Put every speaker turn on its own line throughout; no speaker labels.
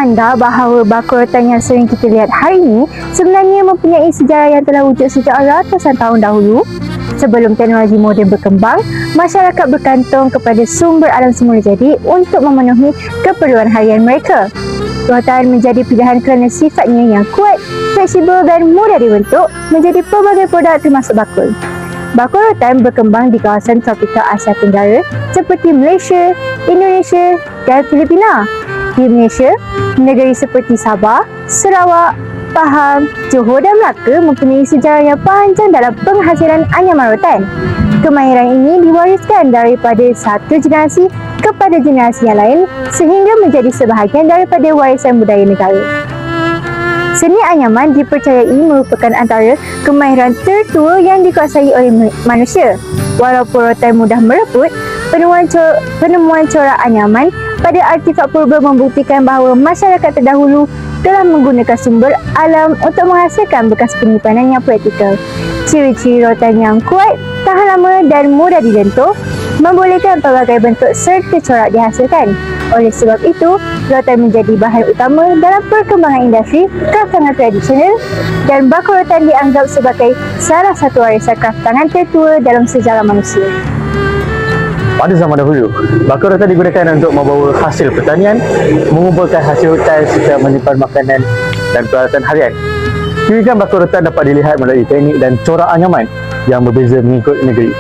anda bahawa bakul rotan yang sering kita lihat hari ini sebenarnya mempunyai sejarah yang telah wujud sejak ratusan tahun dahulu? Sebelum teknologi moden berkembang, masyarakat bergantung kepada sumber alam semula jadi untuk memenuhi keperluan harian mereka. Rotan menjadi pilihan kerana sifatnya yang kuat, fleksibel dan mudah dibentuk menjadi pelbagai produk termasuk bakul. Bakul rotan berkembang di kawasan tropika Asia Tenggara seperti Malaysia, Indonesia dan Filipina. Di Malaysia, negeri seperti Sabah, Sarawak, Pahang, Johor dan Melaka mempunyai sejarah yang panjang dalam penghasilan anyaman rotan. Kemahiran ini diwariskan daripada satu generasi kepada generasi yang lain sehingga menjadi sebahagian daripada warisan budaya negara. Seni anyaman dipercayai merupakan antara kemahiran tertua yang dikuasai oleh manusia. Walaupun rotan mudah merebut, penemuan corak anyaman pada artifak purba membuktikan bahawa masyarakat terdahulu telah menggunakan sumber alam untuk menghasilkan bekas penyimpanan yang praktikal. Ciri-ciri rotan yang kuat, tahan lama dan mudah dijentuh membolehkan pelbagai bentuk serta corak dihasilkan. Oleh sebab itu, rotan menjadi bahan utama dalam perkembangan industri kraftangan tradisional dan bakul rotan dianggap sebagai salah satu warisan kraftangan tertua dalam sejarah manusia.
Pada zaman dahulu, bakul rotan digunakan untuk membawa hasil pertanian, mengumpulkan hasil hutan serta menyimpan makanan dan peralatan harian. Kirikan bakul rotan dapat dilihat melalui teknik dan corak anyaman yang berbeza mengikut negeri.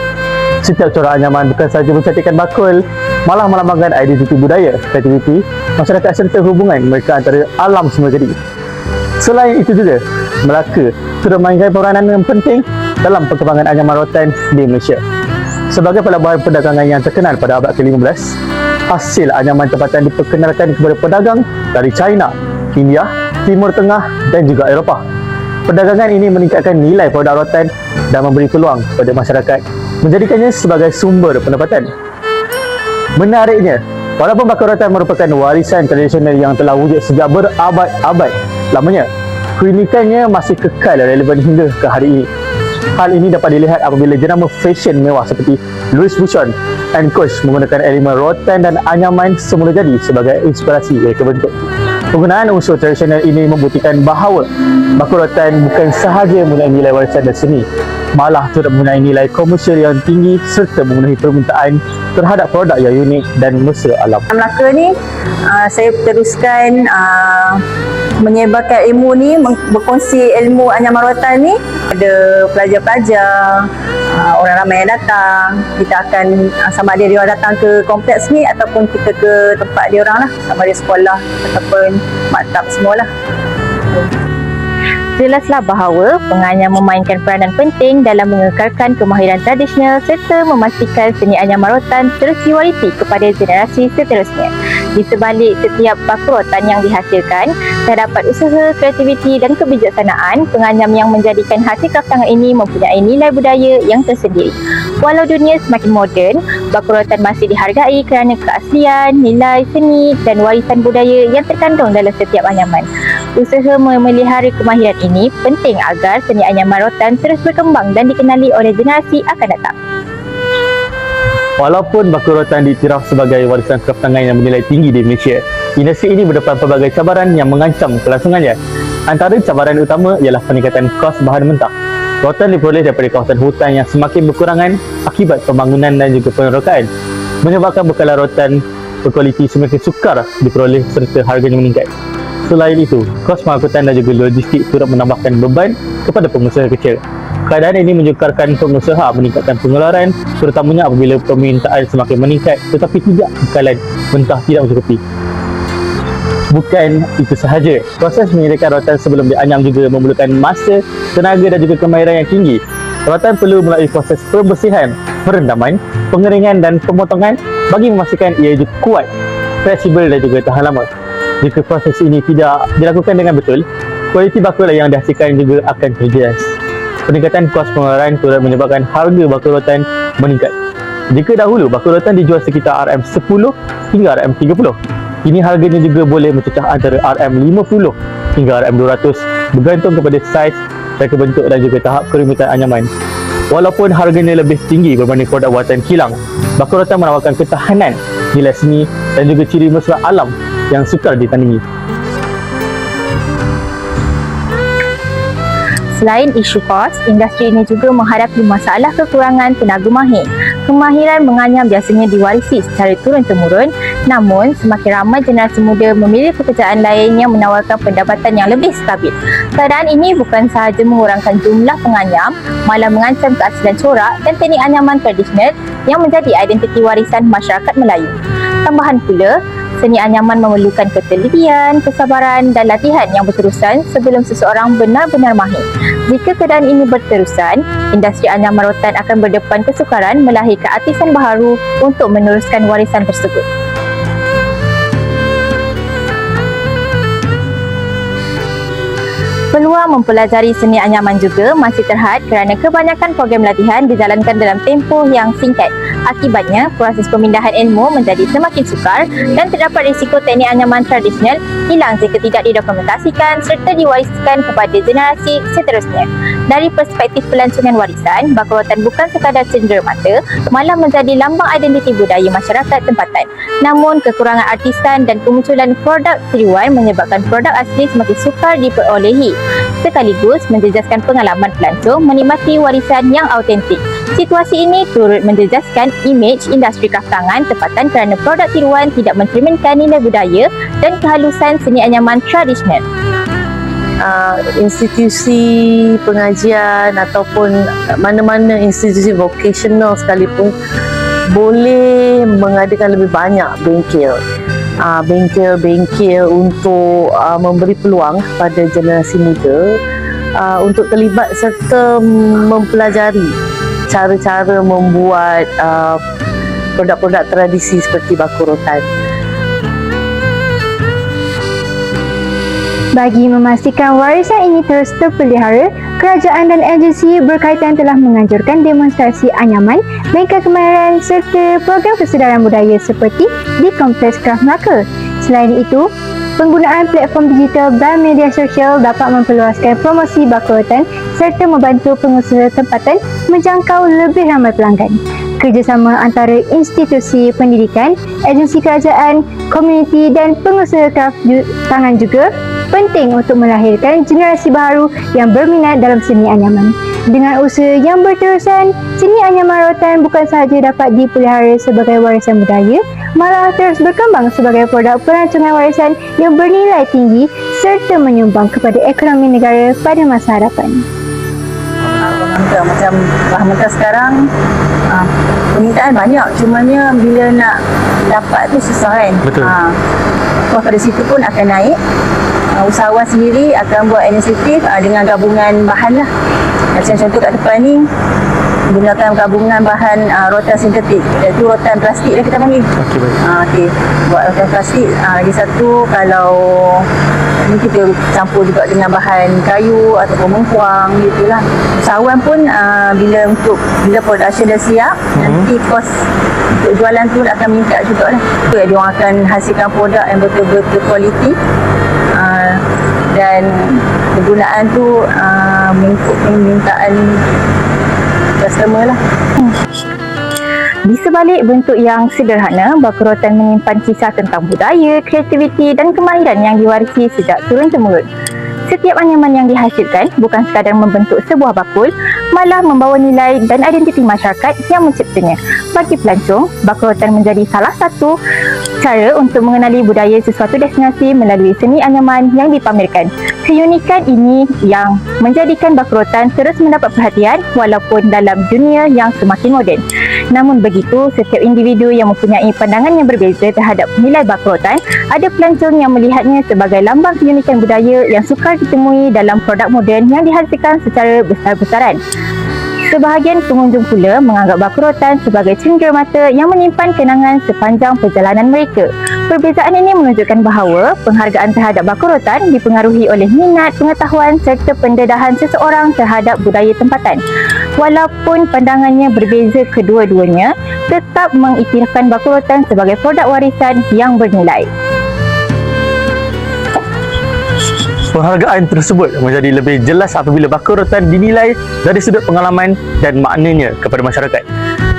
Setiap corak anyaman bukan sahaja mencantikkan bakul, malah melambangkan identiti budaya, kreativiti, masyarakat serta hubungan mereka antara alam semula jadi. Selain itu juga, Melaka turut memainkan peranan yang penting dalam perkembangan anyaman rotan di Malaysia. Sebagai pelabuhan perdagangan yang terkenal pada abad ke-15, hasil anyaman tempatan diperkenalkan kepada pedagang dari China, India, Timur Tengah dan juga Eropah. Perdagangan ini meningkatkan nilai produk rotan dan memberi peluang kepada masyarakat menjadikannya sebagai sumber pendapatan. Menariknya, walaupun bakul rotan merupakan warisan tradisional yang telah wujud sejak berabad-abad lamanya, keunikannya masih kekal relevan hingga ke hari ini. Hal ini dapat dilihat apabila jenama fashion mewah seperti Louis Vuitton and Coach menggunakan elemen rotan dan anyaman semula jadi sebagai inspirasi mereka bentuk. Penggunaan unsur tradisional ini membuktikan bahawa bakul rotan bukan sahaja mempunyai nilai warisan dan seni, malah turut mempunyai nilai komersial yang tinggi serta memenuhi permintaan terhadap produk yang unik dan mesra alam.
Melaka ni, saya teruskan menyebarkan ilmu ni, berkongsi ilmu anyaman rotan ni pada pelajar-pelajar, orang ramai yang datang. Kita akan sama ada dia orang datang ke kompleks ni ataupun kita ke tempat dia orang lah, sama ada sekolah ataupun maktab semualah.
Jelaslah bahawa penganyam memainkan peranan penting dalam mengekalkan kemahiran tradisional serta memastikan seni anyaman rotan terus diwarisi kepada generasi seterusnya. Di sebalik setiap bakul rotan yang dihasilkan, terdapat usaha, kreativiti dan kebijaksanaan penganyam yang menjadikan hasil kraftangan ini mempunyai nilai budaya yang tersendiri. Walau dunia semakin moden, bakul rotan masih dihargai kerana keaslian, nilai seni dan warisan budaya yang terkandung dalam setiap anyaman. Usaha memelihara kemahiran ini penting agar seni anyaman rotan terus berkembang dan dikenali oleh generasi akan datang.
Walaupun bakul rotan diiktiraf sebagai warisan kraftangan yang bernilai tinggi di Malaysia, industri ini berdepan pelbagai cabaran yang mengancam kelangsungannya. Antara cabaran utama ialah peningkatan kos bahan mentah. Rotan diperoleh daripada kawasan hutan yang semakin berkurangan akibat pembangunan dan juga penerokaan, menyebabkan bekalan rotan berkualiti semakin sukar diperoleh serta harganya meningkat. Selain itu, kos pengangkutan dan juga logistik turut menambahkan beban kepada pengusaha kecil. Keadaan ini menjukarkan pengusaha meningkatkan pengeluaran, terutamanya apabila permintaan semakin meningkat tetapi tidak bekalan mentah tidak mencukupi. Bukan itu sahaja, proses menyediakan rotan sebelum dianyam juga memerlukan masa, tenaga dan juga kemahiran yang tinggi. Rotan perlu melalui proses pembersihan, perendaman, pengeringan dan pemotongan bagi memastikan ia juga kuat, fleksibel dan juga tahan lama. Jika proses ini tidak dilakukan dengan betul, kualiti bakul yang dihasilkan juga akan terjejas. Peningkatan kos pengeluaran turut menyebabkan harga bakul rotan meningkat. Jika dahulu bakul rotan dijual sekitar RM10 hingga RM30, kini harganya juga boleh mencecah antara RM50 hingga RM200 bergantung kepada saiz, reka bentuk dan juga tahap kerumitan anyaman. Walaupun harganya lebih tinggi berbanding produk buatan kilang, bakul rotan menawarkan ketahanan, nilai seni dan juga ciri mesra alam yang sukar ditandingi.
Selain isu kos, industri ini juga menghadapi masalah kekurangan tenaga mahir. Kemahiran menganyam biasanya diwarisi secara turun-temurun, namun semakin ramai generasi muda memilih pekerjaan lain yang menawarkan pendapatan yang lebih stabil. Keadaan ini bukan sahaja mengurangkan jumlah penganyam, malah mengancam keaslian corak dan teknik anyaman tradisional yang menjadi identiti warisan masyarakat Melayu. Tambahan pula, seni anyaman memerlukan ketelitian, kesabaran dan latihan yang berterusan sebelum seseorang benar-benar mahir. Jika keadaan ini berterusan, industri anyaman rotan akan berdepan kesukaran melahirkan artisan baharu untuk meneruskan warisan tersebut. Peluang mempelajari seni anyaman juga masih terhad kerana kebanyakan program latihan dijalankan dalam tempoh yang singkat. Akibatnya, proses pemindahan ilmu menjadi semakin sukar dan terdapat risiko teknik anyaman tradisional hilang jika tidak didokumentasikan serta diwariskan kepada generasi seterusnya. Dari perspektif pelancongan warisan, baku rotan bukan sekadar cendera mata, malah menjadi lambang identiti budaya masyarakat tempatan. Namun, kekurangan artisan dan kemunculan produk tiruan menyebabkan produk asli semakin sukar diperolehi, sekaligus menjejaskan pengalaman pelancong menikmati warisan yang autentik. Situasi ini turut menjejaskan imej industri kraftangan tempatan kerana produk tiruan tidak mencerminkan nilai budaya dan kehalusan seni anyaman tradisional.
Institusi pengajian ataupun mana-mana institusi vocational sekalipun boleh mengadakan lebih banyak bengkel untuk memberi peluang kepada generasi muda untuk terlibat serta mempelajari cara-cara membuat produk-produk tradisi seperti baku rotan.
Bagi memastikan warisan ini terus terpelihara, kerajaan dan agensi berkaitan telah menganjurkan demonstrasi anyaman, bengkel kemahiran serta program kesedaran budaya seperti di Kompleks Kraf Melaka. Selain itu, penggunaan platform digital dan media sosial dapat memperluaskan promosi baku rotan serta membantu pengusaha tempatan menjangkau lebih ramai pelanggan. Kerjasama antara institusi pendidikan, agensi kerajaan, komuniti dan pengusaha kraf tangan juga penting untuk melahirkan generasi baru yang berminat dalam seni anyaman. Dengan usaha yang berterusan, seni anyaman rotan bukan sahaja dapat dipelihara sebagai warisan budaya, malah terus berkembang sebagai produk pelancongan warisan yang bernilai tinggi serta menyumbang kepada ekonomi negara pada masa hadapan.
Macam bahan sekarang permintaan banyak, cumanya bila nak dapat tu susah kan.
Betul.
Pada situ pun akan naik. Usahawan sendiri akan buat inisiatif dengan gabungan bahan lah. Macam contoh kat depan ni gunakan gabungan bahan rotan sintetik, iaitu rotan plastik lah kita panggil. Okey, baik. Okey, buat rotan plastik. Lagi satu, kalau ni kita campur juga dengan bahan kayu ataupun mengkuang gitulah. Usahawan pun bila production dah siap, nanti kos untuk jualan tu akan meningkat jugalah. Dia orang akan hasilkan produk yang betul-betul kualiti. Dan penggunaan tu mengikut permintaan customer lah.
Di sebalik bentuk yang sederhana, baku rotan menyimpan kisah tentang budaya, kreativiti dan kemahiran yang diwarisi sejak turun-temurun. Setiap anyaman yang dihasilkan bukan sekadar membentuk sebuah bakul, malah membawa nilai dan identiti masyarakat yang menciptanya. Bagi pelancong, baku rotan menjadi salah satu cara untuk mengenali budaya sesuatu destinasi melalui seni anyaman yang dipamerkan. Keunikan ini yang menjadikan baku rotan terus mendapat perhatian walaupun dalam dunia yang semakin moden. Namun begitu, setiap individu yang mempunyai pandangan yang berbeza terhadap nilai baku rotan, ada pelancong yang melihatnya sebagai lambang keunikan budaya yang sukar ditemui dalam produk moden yang dihasilkan secara besar-besaran. Sebahagian pengunjung pula menganggap baku rotan sebagai cendera mata yang menyimpan kenangan sepanjang perjalanan mereka. Perbezaan ini menunjukkan bahawa penghargaan terhadap baku rotan dipengaruhi oleh minat, pengetahuan serta pendedahan seseorang terhadap budaya tempatan. Walaupun pandangannya berbeza, kedua-duanya tetap mengiktirafkan baku rotan sebagai produk warisan yang bernilai.
Penghargaan tersebut menjadi lebih jelas apabila baku rotan dinilai dari sudut pengalaman dan maknanya kepada masyarakat.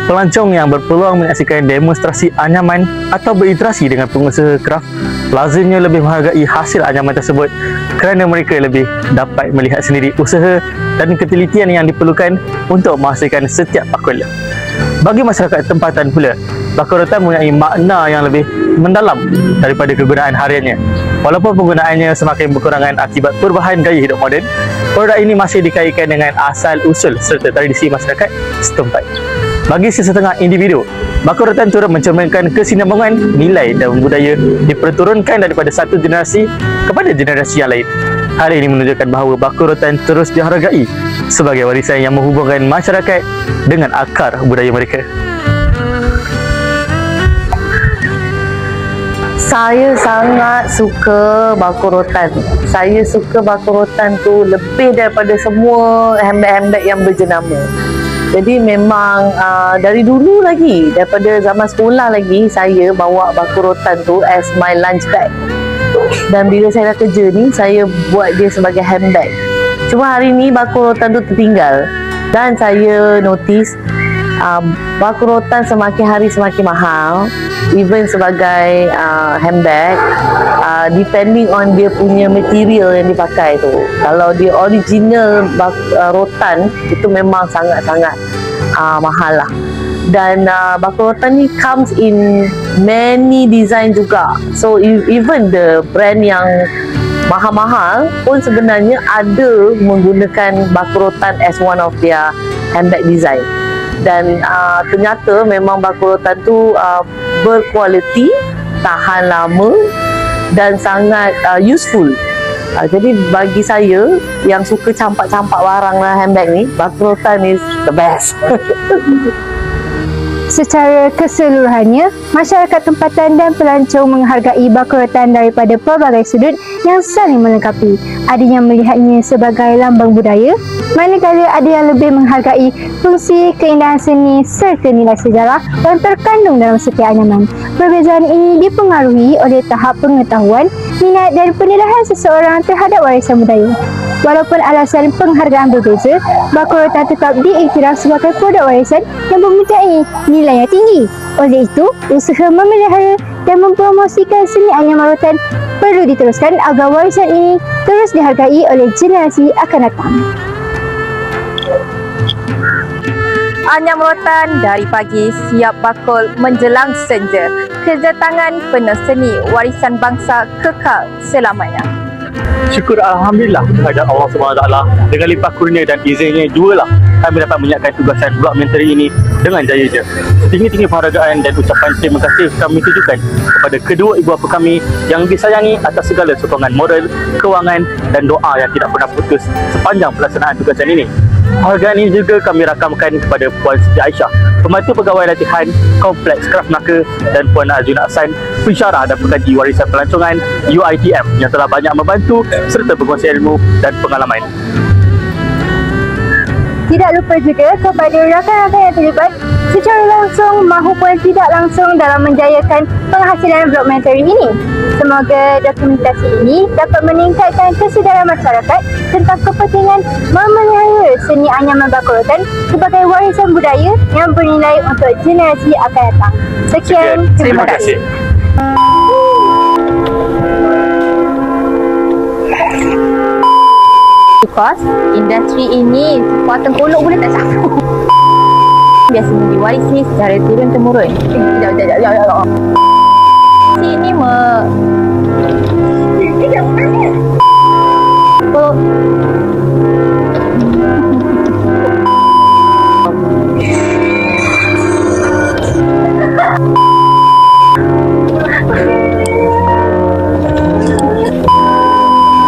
Pelancong yang berpeluang menyaksikan demonstrasi anyaman atau berinteraksi dengan pengusaha kraf lazimnya lebih menghargai hasil anyaman tersebut kerana mereka lebih dapat melihat sendiri usaha dan ketelitian yang diperlukan untuk menghasilkan setiap bakul. Bagi masyarakat tempatan pula, bakul rotan mempunyai makna yang lebih mendalam daripada kegunaan hariannya. Walaupun penggunaannya semakin berkurangan akibat perubahan gaya hidup moden, produk ini masih dikaitkan dengan asal-usul serta tradisi masyarakat setempat. Bagi sesetengah individu, bakul rotan turut mencerminkan kesinambungan nilai dan budaya diperturunkan daripada satu generasi kepada generasi yang lain. Hal ini menunjukkan bahawa bakul rotan terus dihargai sebagai warisan yang menghubungkan masyarakat dengan akar budaya mereka.
Saya sangat suka bakul rotan. Saya suka bakul rotan tu lebih daripada semua handbag-handbag yang berjenama. Jadi memang dari dulu lagi, daripada zaman sekolah lagi, saya bawa bakul rotan tu as my lunch bag. Dan bila saya dah kerja ni, saya buat dia sebagai handbag. Cuma hari ni bakul rotan tu tertinggal. Dan saya notice bakul rotan semakin hari semakin mahal. Even sebagai handbag, depending on dia punya material yang dipakai tu. Kalau dia original rotan, itu memang sangat-sangat mahal lah. Dan bakul rotan ni comes in many design juga. So even the brand yang mahal-mahal pun sebenarnya ada menggunakan bakul rotan as one of their handbag design. Dan ternyata memang bakul rotan tu berkualiti, tahan lama dan sangat useful. Jadi bagi saya yang suka campak-campak barang lah handbag ni, bakul rotan is the best.
Secara keseluruhannya, masyarakat tempatan dan pelancong menghargai bakul rotan daripada pelbagai sudut yang saling melengkapi. Ada yang melihatnya sebagai lambang budaya, manakala ada yang lebih menghargai fungsi, keindahan seni serta nilai sejarah yang terkandung dalam setiap anyaman. Perbezaan ini dipengaruhi oleh tahap pengetahuan, minat dan penilaian seseorang terhadap warisan budaya. Walaupun alasan penghargaan berbeza, bakul rotan tetap diiktiraf sebagai produk warisan yang mempunyai nilai yang tinggi. Oleh itu, usaha memelihara dan mempromosikan seni anyaman rotan perlu diteruskan agar warisan ini terus dihargai oleh generasi akan datang.
Anyam rotan dari pagi siap bakul menjelang senja. Kerja tangan penuh seni warisan bangsa kekal selamanya.
Syukur Alhamdulillah kepada Allah SWT dengan limpah kurnia dan izinnya jugalah kami dapat menyiapkan tugasan blog menteri ini dengan jaya-jaya. Setinggi-tinggi penghargaan dan ucapan terima kasih kami tujukan kepada kedua ibu bapa kami yang disayangi atas segala sokongan moral, kewangan dan doa yang tidak pernah putus sepanjang pelaksanaan tugasan ini. Penghargaan ini juga kami rakamkan kepada Puan Siti Aisyah, Pembantu Pegawai Latihan Kompleks Kraf Melaka, dan Puan Azuna Ahsan, Pensyarah dan Pengkaji Warisan Pelancongan UiTM yang telah banyak membantu serta berkongsi ilmu dan pengalaman.
Tidak lupa juga kepada rakan-rakan yang terlibat secara langsung maupun tidak langsung dalam menjayakan penghasilan blog menteri ini. Semoga dokumentasi ini dapat meningkatkan kesedaran masyarakat tentang kepentingan memelihara seni anyaman bakul rotan sebagai warisan budaya yang bernilai untuk generasi akan datang. Sekian, terima kasih.
Because industri ini potong kolok boleh tak satu. Biasanya diwarisi secara turun-temurun. Sini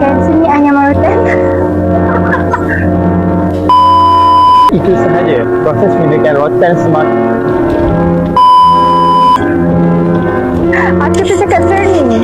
Dan seni anyaman rotan.
Itu sahaja proses menjadikan rotan semakin
Aku tu cakap learning.